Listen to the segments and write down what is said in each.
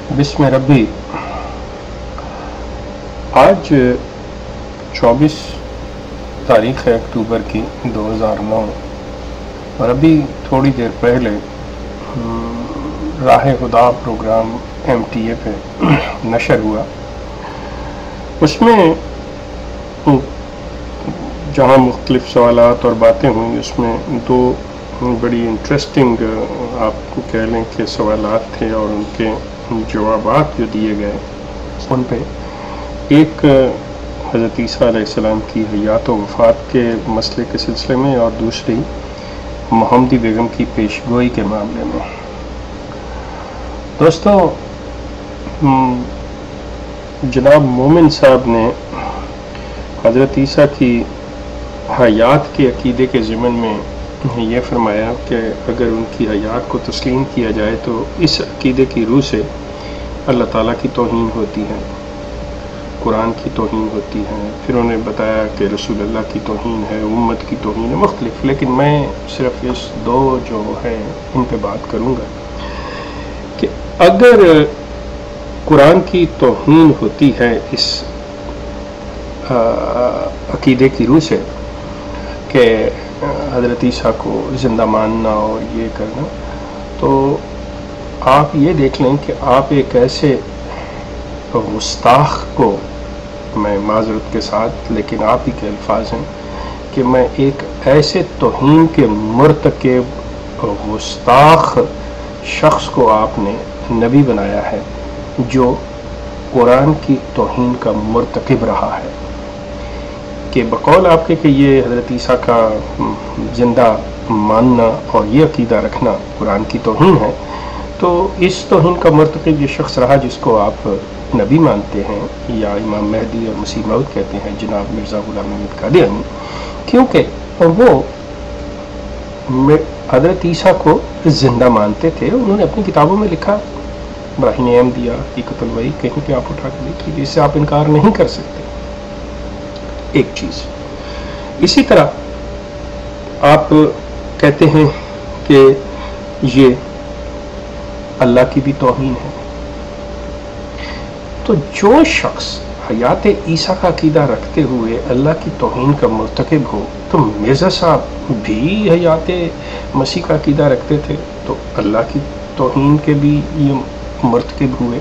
बिस्म रब्बी। आज 24 तारीख़ है अक्टूबर की 2009 और अभी थोड़ी देर पहले राह खुदा प्रोग्राम MTA पे नशर हुआ। उसमें जहाँ मुख्तलिफ सवालात और बातें हुई, उसमें दो बड़ी इंटरेस्टिंग आपको कह लें कि सवालात थे और उनके जवाबात जो दिए गए उन पे एक हज़रत ईसा अलैहिस्सलाम की हयात व वफ़ात के मसले के सिलसिले में और दूसरी मोहम्मदी बेगम की पेशगोई के मामले में। दोस्तों, जनाब मोमिन साहब ने हज़रत ईसा की हयात के अकीदे के ज़िमन में ये फरमाया कि अगर उनकी हयात को तस्लीम किया जाए तो इस अकीदे की रूह से अल्लाह ताला की तौहीन होती है, कुरान की तौहीन होती है। फिर उन्हें बताया कि रसूल अल्लाह की तौहीन है, उम्मत की तौहीन है, मुख्तलिफ। लेकिन मैं सिर्फ इस दो जो है इन पे बात करूँगा कि अगर कुरान की तौहीन होती है इस अकीदे की रूह से कि हज़रत ईसा को ज़िंदा मानना और ये करना, तो आप ये देख लें कि आप एक ऐसे गुस्ताख को, मैं माज़रत के साथ लेकिन आप ही के अल्फाज हैं कि मैं एक ऐसे तौहीन के मुर्तकिब गुस्ताख शख्स को आपने नबी बनाया है जो कुरान की तौहीन का मुर्तकिब रहा है। कि बकौल आपके कि ये हज़रत ईसा का ज़िंदा मानना और ये अकीदा रखना कुरान की तौहीन है, तो इस तौहीन का मुर्तकिब ये शख्स रहा जिसको आप नबी मानते हैं या इमाम महदी और मसीह मौद कहते हैं, जनाब मिर्ज़ा ग़ुलाम अहमद कादियानी, क्योंकि वो हज़रत ईसा को ज़िंदा मानते थे। उन्होंने अपनी किताबों में लिखा, ब्राहीन अहमदिया हकीकतुल वही, कहीं पे आप उठा कर देखिए, जिससे आप इनकार नहीं कर सकते। एक चीज़ इसी तरह आप कहते हैं कि ये अल्लाह की भी तौहीन है। तो जो शख्स हयात ईसा का अकीदा रखते हुए अल्लाह की तौहीन का मुर्तकिब हो, तो मिर्ज़ा साहब भी हयात मसीह का अकीदा रखते थे, तो अल्लाह की तौहीन के भी ये मुर्तकिब हुए।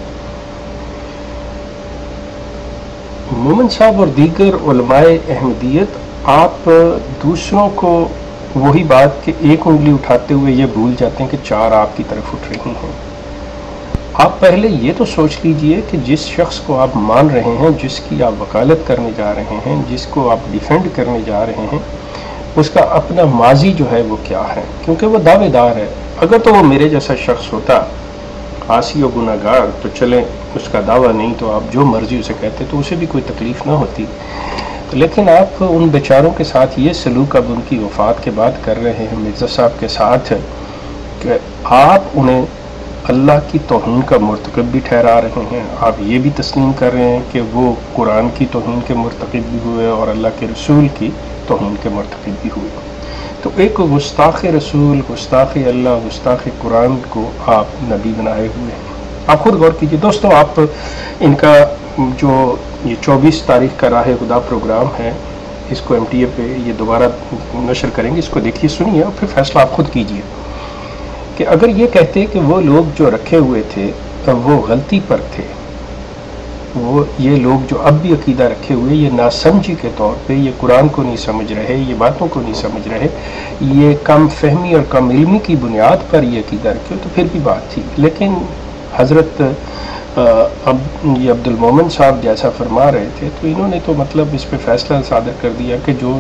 मोमिन साहब और दीगर उलमाए अहमदियत, आप दूसरों को वही बात कि एक उंगली उठाते हुए ये भूल जाते हैं कि चार आपकी तरफ उठ रही हैं। आप पहले ये तो सोच लीजिए कि जिस शख्स को आप मान रहे हैं, जिसकी आप वकालत करने जा रहे हैं, जिसको आप डिफेंड करने जा रहे हैं, उसका अपना माजी जो है वो क्या है, क्योंकि वो दावेदार है। अगर तो वो मेरे जैसा शख्स होता, आसी और गुनाहगार, तो चलें उसका दावा नहीं तो आप जो मर्जी उसे कहते तो उसे भी कोई तकलीफ़ ना होती। लेकिन आप उन बेचारों के साथ ये सलूक अब उनकी वफ़ात के बाद कर रहे हैं मिर्ज़ा साहब के साथ कि आप उन्हें अल्लाह की तौहीन का मुर्तकिब भी ठहरा रहे हैं। आप ये भी तस्लीम कर रहे हैं कि वो कुरान की तौहीन के मुर्तकिब भी हुए और अल्लाह के रसूल की तौहीन के मुर्तकिब भी हुए। तो एक गुस्ताख़ रसूल, गुस्ताख़ अल्लाह, गुस्ताख़ कुरान को आप नबी बनाए हुए हैं। आप खुद गौर कीजिए दोस्तों। आप इनका जो ये 24 तारीख़ का राह खुदा प्रोग्राम है, इसको MTA पे ये दोबारा नशर करेंगे, इसको देखिए, सुनिए और फिर फैसला आप खुद कीजिए कि अगर ये कहते कि वो लोग जो रखे हुए थे वो गलती पर थे, वो ये लोग जो अब भी अकीदा रखे हुए, ये नासमझी के तौर पे ये कुरान को नहीं समझ रहे, ये बातों को नहीं समझ रहे, ये कम फहमी और कम इल्मी की बुनियाद पर ये अकीदा रखे हो, तो फिर भी बात थी। लेकिन हज़रत अब ये अब्दुल मोमिन साहब जैसा फरमा रहे थे, तो इन्होंने तो मतलब इस पे फैसला सादर कर दिया कि जो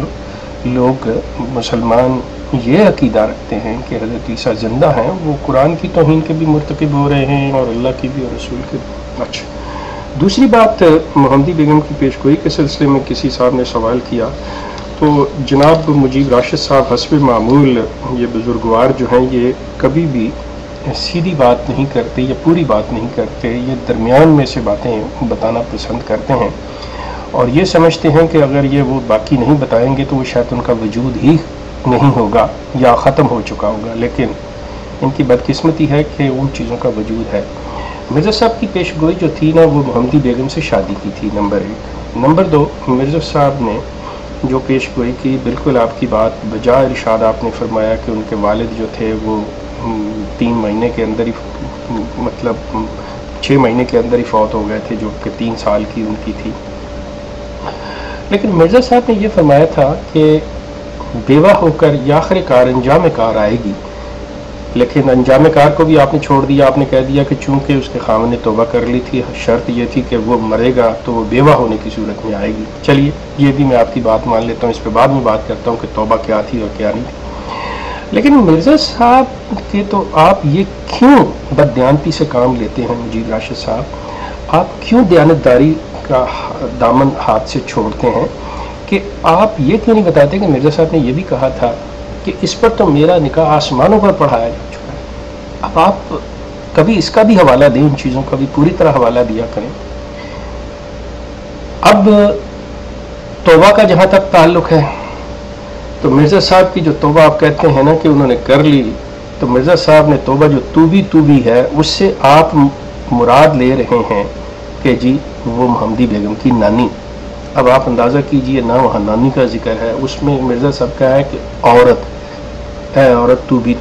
लोग मुसलमान ये अकीदा रखते हैं कि हज़रत ईसा ज़िंदा हैं, वो कुरान की तौहीन के भी मुर्तकिब हो रहे हैं और अल्लाह की भी और रसूल के भी। अच्छा, दूसरी बात, मोहम्मदी बेगम की पेशगोई के सिलसिले में किसी साहब ने सवाल किया, तो जनाब मुजीब राशिद साहब हस्ब मामूल ये बुजुर्गवार जो हैं, ये कभी भी सीधी बात नहीं करते या पूरी बात नहीं करते, ये दरमियान में से बातें बताना पसंद करते हैं और ये समझते हैं कि अगर ये वो बाकी नहीं बताएंगे तो वो शायद उनका वजूद ही नहीं होगा या ख़त्म हो चुका होगा। लेकिन इनकी बदकिस्मती है कि उन चीज़ों का वजूद है। مرزا صاحب کی پیش گوئی جو تھی نا وہ محمدی بیگم سے شادی کی تھی، نمبر 1۔ نمبر 2، مرزا صاحب نے جو پیش گوئی کی، بالکل آپ کی بات بجائے ارشاد آپ نے فرمایا کہ ان کے والد جو تھے وہ 3 مہینے کے اندر ہی، مطلب 6 مہینے کے اندر ہی فوت ہو گئے تھے، جو کہ 3 سال کی ان کی تھی۔ لیکن مرزا صاحب نے یہ فرمایا تھا کہ بیوہ ہو کر یا آخر کار انجام کار آئے گی، لیکن انجام کار کو بھی آپ نے چھوڑ دیا۔ آپ نے کہہ دیا کہ چونکہ اس کے خاوند نے توبہ کر لی تھی، شرط یہ تھی کہ وہ مرے گا تو وہ بیوہ ہونے کی صورت میں آئے گی۔ چلیے یہ بھی میں آپ کی بات مان لیتا ہوں، اس پہ بعد میں بات کرتا ہوں کہ توبہ کیا تھی اور کیا نہیں تھی۔ لیکن مرزا صاحب کے تو آپ یہ کیوں بددیانتی سے کام لیتے ہیں مجیب راشد صاحب؟ آپ کیوں دیانتداری کا دامن ہاتھ سے چھوڑتے ہیں کہ آپ یہ کیوں نہیں بتاتے کہ مرزا صاحب نے یہ بھی کہا تھا کہ اس پر تو میرا نکاح آسمانوں پر پڑھایا جا چکا ہے؟ اب آپ کبھی اس کا بھی حوالہ دیں، ان چیزوں کا بھی پوری طرح حوالہ دیا کریں۔ اب توبہ کا جہاں تک تعلق ہے تو مرزا صاحب کی جو توبہ آپ کہتے ہیں نا کہ انہوں نے کر لی، تو مرزا صاحب نے توبہ جو توبی ہے اس سے آپ مراد لے رہے ہیں کہ جی وہ محمدی بیگم کی نانی۔ اب آپ اندازہ کیجئے نا، وہاں نانی کا ذکر ہے، اس میں مرزا صاحب کا ہے کہ عورت، اے عورت تو بھی،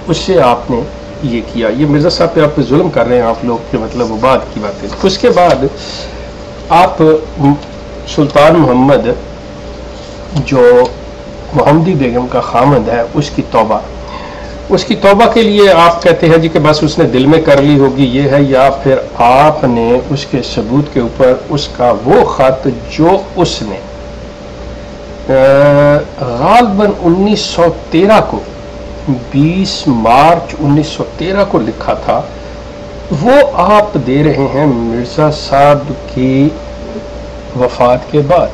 اس سے آپ نے یہ کیا۔ یہ مرزا صاحب پہ آپ پہ ظلم کر رہے ہیں آپ لوگ، کہ مطلب وہ بعد کی بات ہے۔ اس کے بعد آپ سلطان محمد جو محمدی بیگم کا خامند ہے اس کی توبہ کے لیے آپ کہتے ہیں جی کہ بس اس نے دل میں کر لی ہوگی، یہ ہے، یا پھر آپ نے اس کے ثبوت کے اوپر اس کا وہ خط جو اس نے غالباً 1913 کو 20 مارچ 1913 کو لکھا تھا، وہ آپ دے رہے ہیں مرزا صاحب کی وفات کے بعد،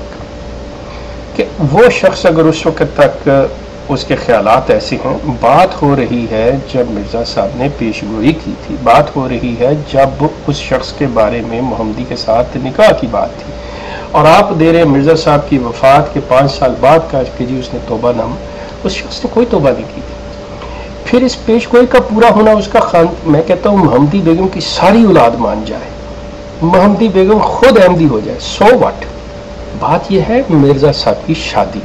کہ وہ شخص اگر اس وقت تک اس کے خیالات ایسے ہیں۔ بات ہو رہی ہے جب مرزا صاحب نے پیش گوئی کی تھی، بات ہو رہی ہے جب اس شخص کے بارے میں محمدی کے ساتھ نکاح کی بات تھی، اور آپ دے رہے ہیں مرزا صاحب کی وفات کے 5 سال بعد کا کہ جی اس نے توبہ نام۔ اس شخص نے کوئی توبہ نہیں کی تھی۔ پھر اس پیش گوئی کا پورا ہونا اس کا میں کہتا ہوں محمدی بیگم کی ساری اولاد مان جائے، محمدی بیگم خود احمدی ہو جائے، سو واٹ؟ بات یہ ہے مرزا صاحب کی شادی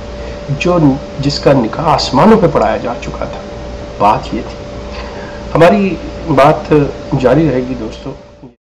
جس کا نکاح آسمانوں پہ پڑھایا جا چکا تھا، بات یہ تھی۔ ہماری بات جاری رہے گی دوستو۔